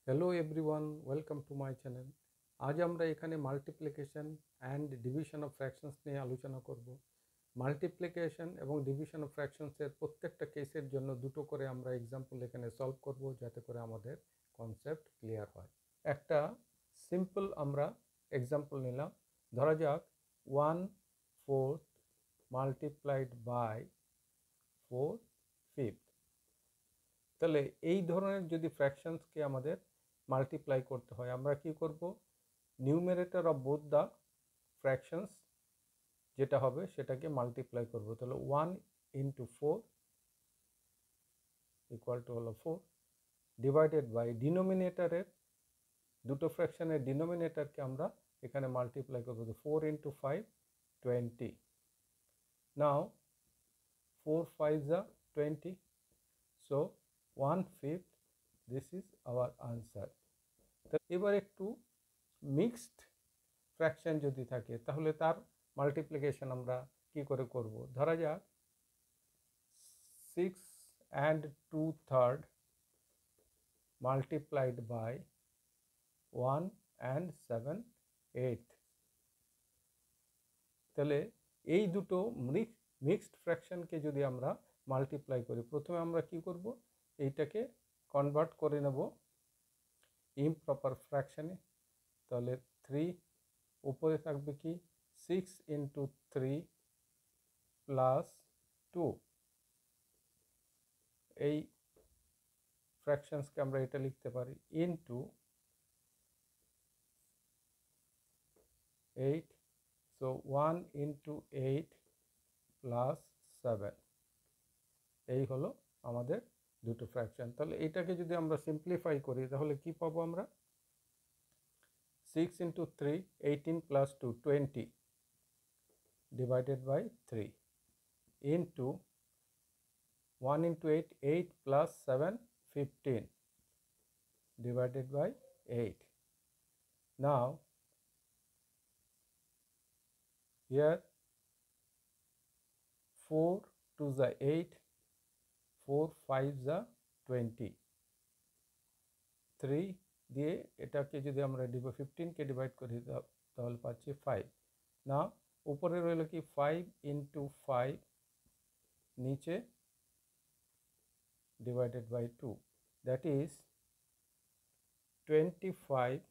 Hello everyone, welcome to my channel. আজ আমরা এখানে multiplication and division of fractions নিয়ে আলোচনা করব। মাল্টিপ্লিকেশন এবং ডিভিশন অফ ফ্র্যাকশনসের প্রত্যেকটা কেসের জন্য দুটো করে আমরা এক্সাম্পল এখানে সলভ করব, যাতে করে আমাদের কনসেপ্ট ক্লিয়ার হয়। একটা সিম্পল আমরা এক্সাম্পল নিলাম। ধরা যাক 1/4 মাল্টিপ্লাইড বাই 4/5। তাহলে এই ধরনের যদি ফ্র্যাকশনসকে আমাদের মাল্টিপ্লাই করতে হয়, আমরা কি করব? Numerator of both the fractions যেটা হবে সেটাকে মাল্টিপ্লাই করব। তাহলে 1 ইন্টু 4 ইকুয়াল টু হলো 4, ডিভাইডেড বাই ডিনোমিনেটরের দুটো ফ্র্যাকশনের ডিনোমিনেটরকে আমরা এখানে মাল্টিপ্লাই করব। 4 ইন্টু 5 20। নাও 4 5 যা 20, so 1/5, this is our answer. এবার একটু মিক্সড ফ্র্যাকশন যদি থাকে তাহলে তার মাল্টিপ্লিকেশন আমরা কি করে করব? ধরা যাক 6 and 2/3 মাল্টিপ্লাইড বাই 1 and 7/8। তাহলে এই দুটো মিক্সড ফ্র্যাকশনকে যদি আমরা মাল্টিপ্লাই করি, প্রথমে আমরা কি করব? এইটাকে কনভার্ট করে নেব ইমপ্রপার ফ্র্যাকশনে। তাহলে 3 উপরে থাকবে কি 6 ইন্টু 3 প্লাস 2। এই ফ্র্যাকশনসকে আমরা এটা লিখতে পারি ইন্টু 8, সো 1 ইন্টু 8 প্লাস 7। এই হলো আমাদের দুটো ফ্র্যাকশন। তাহলে এটাকে যদি আমরা সিম্পলিফাই করি তাহলে কি পাবো আমরা? 6 into 3 18 plus 2 20 divided by 3 into 1 into 8 8 plus 7 15 divided by 8. Now here 4 2 the 8, 4 5 the 20, 3 দিয়ে এটাকে যদি আমরা 15 কে ডিভাইড করি তাহলে পাচ্ছি 5। না, উপরে রইল কি 5 into 5, নিচে divided by 2, that is 25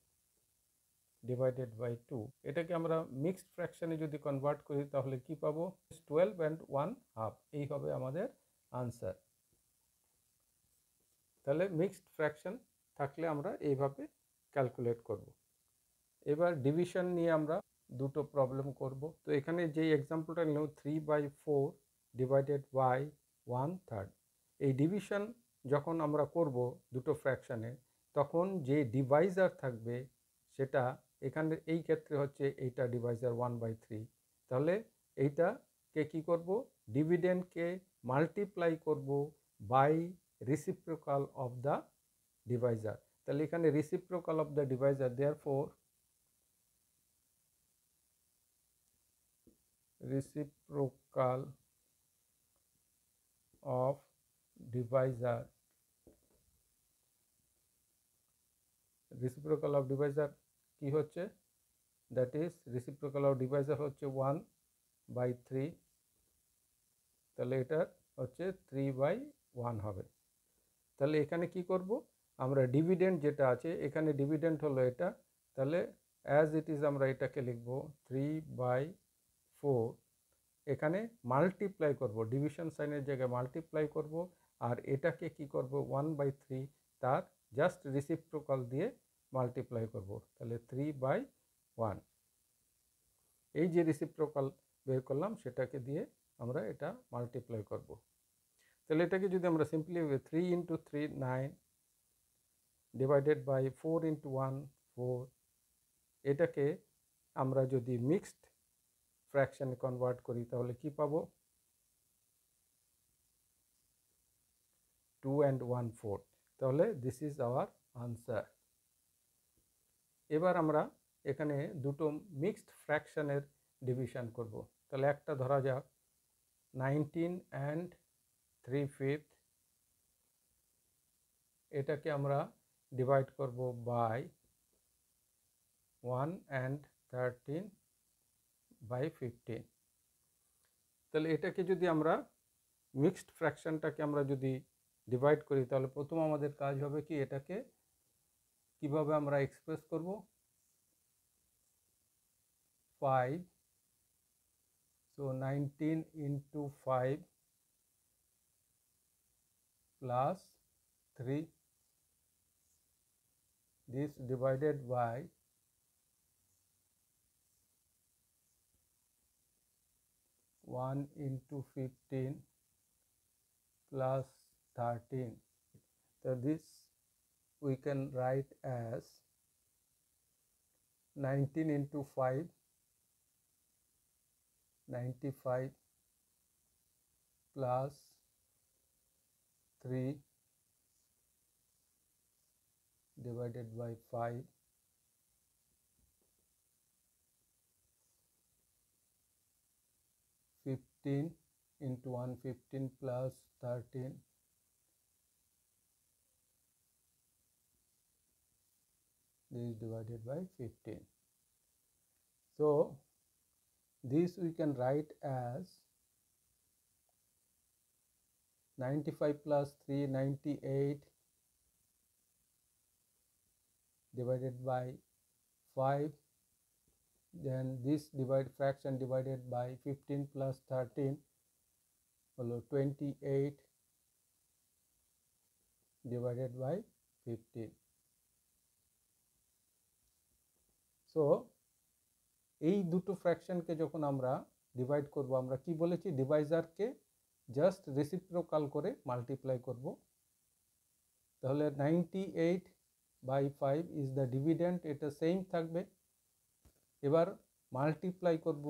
divided by 2। এটাকে আমরা মিক্সড ফ্র্যাকশনে যদি কনভার্ট করি তাহলে কি পাবো? 12 and 1/2, এই হবে আমাদের আনসার। তাহলে মিক্সড ফ্র্যাকশন থাকলে আমরা এইভাবে ক্যালকুলেট করব। এবার ডিভিশন নিয়ে আমরা দুটো প্রবলেম করব। তো এখানে যে এক্সাম্পলটা নিলাম 3/4 ডিভাইডেড বাই 1/3, এই ডিভিশন যখন আমরা করব দুটো ফ্র্যাকশনে, তখন যে ডিভাইজার থাকবে সেটা এখানে এই ক্ষেত্রে হচ্ছে এইটা ডিভাইজার 1/3। তাহলে এইটাকে কি করব? ডিভিডেন্ডকে মাল্টিপ্লাই করব by reciprocal of the divisor. তাহলে এখানে reciprocal of the divisor, therefore reciprocal of divisor, reciprocal of divisor কি হচ্ছে? that is reciprocal of divisor হচ্ছে 1/3। তাহলে এটা হচ্ছে 3/1 হবে। তাহলে এখানে কি করব? আমরা ডিভিডেন্ড যেটা আছে, এখানে ডিভিডেন্ড হলো এটা, তাহলে অ্যাজ ইট ইজ আমরা এটাকে লিখব 3/4। এখানে মাল্টিপ্লাই করব, ডিভিশন সাইনের জায়গায় মাল্টিপ্লাই করব, আর এটাকে কি করব? 1/3 তার জাস্ট রিসিপ্রোকাল দিয়ে মাল্টিপ্লাই করব। তাহলে 3/1, এই যে রিসিপ্রোকাল বের করলাম সেটাকে দিয়ে আমরা এটা মাল্টিপ্লাই করব। তাহলে এটাকে যদি আমরা simply 3 into 3 9 divided by 4 into 1 4, এটাকে আমরা যদি মিক্সড ফ্র্যাকশনে কনভার্ট করি তাহলে কি পাবো? 2 and 1/4। তাহলে দিস ইজ আওয়ার আনসার। এবার আমরা এখানে দুটো মিক্সড ফ্র্যাকশনের ডিভিশন করব। তাহলে একটা ধরা যাক 19 and 3/5, এটাকে আমরা ডিভাইড করব বাই 1 and 13 বাই 15। তাহলে এটাকে যদি আমরা মিক্সড ফ্র্যাকশনটাকে আমরা যদি ডিভাইড করি, তাহলে প্রথম আমাদের কাজ হবে কি, এটাকে কিভাবে আমরা এক্সপ্রেস করব। 5, so 19 into 5 plus 3, this divided by 1 into 15 plus 13. So this we can write as 19 into 5, 95 plus 3 divided by 5, 15 into 1, 15 plus 13, this is divided by 15. So this we can write as 95 plus 3, 98 divided by 5, then this fraction divided by 15 plus 13 হলো 28 divided by 15. So এই দুটো ফ্র্যাকশনকে যখন আমরা divide করব, আমরা কি বলেছি, ডিভাইজারকে জাস্ট রেসিপ্রোকাল করে মাল্টিপ্লাই করব। তাহলে 98 বাই 5 ইজ দ্য ডিভিডেন্ট, এটা সেম থাকবে। এবার মাল্টিপ্লাই করব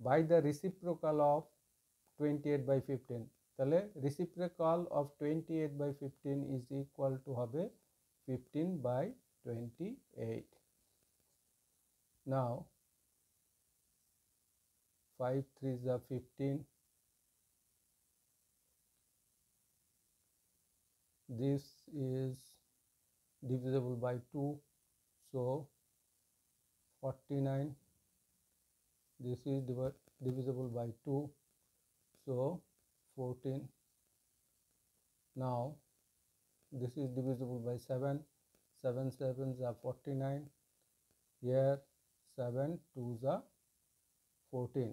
by the reciprocal of 28 by 15, তাহলে reciprocal of 28 by 15 is equal to হবে 15 by 28। Now 5 3s are 15, this is divisible by 2, so 49, this is divisible by 2, so 14. Now this is divisible by 7, 7 7s are 49, here 7 2s are 14.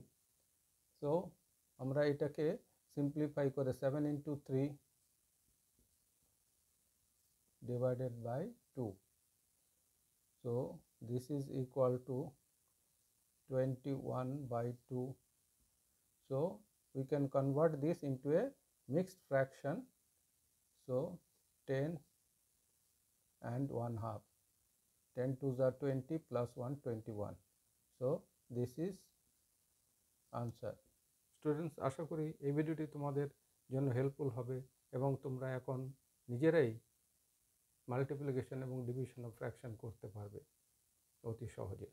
So আমরা এটাকে simplify করে 7 into 3 divided by 2, so this is equal to 21 by 2. So we can convert this into a mixed fraction, so 10 and 1/2, 10 2s are 20 plus 1 21, so this is answer. Students, আশা করি এই ভিডিওটি তোমাদের জন্য helpful হবে এবং তোমরা এখন নিজেরাই মাল্টিপ্লিকেশন এবং ডিভিশন অফ ফ্র্যাকশন করতে পারবে অতি সহজে।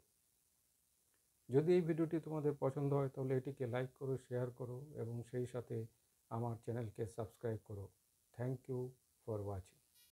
যদি এই ভিডিওটি তোমাদের পছন্দ হয় তাহলে এটিকে লাইক করো, শেয়ার করো এবং সেই সাথে আমার চ্যানেলকে সাবস্ক্রাইব করো। Thank you for watching.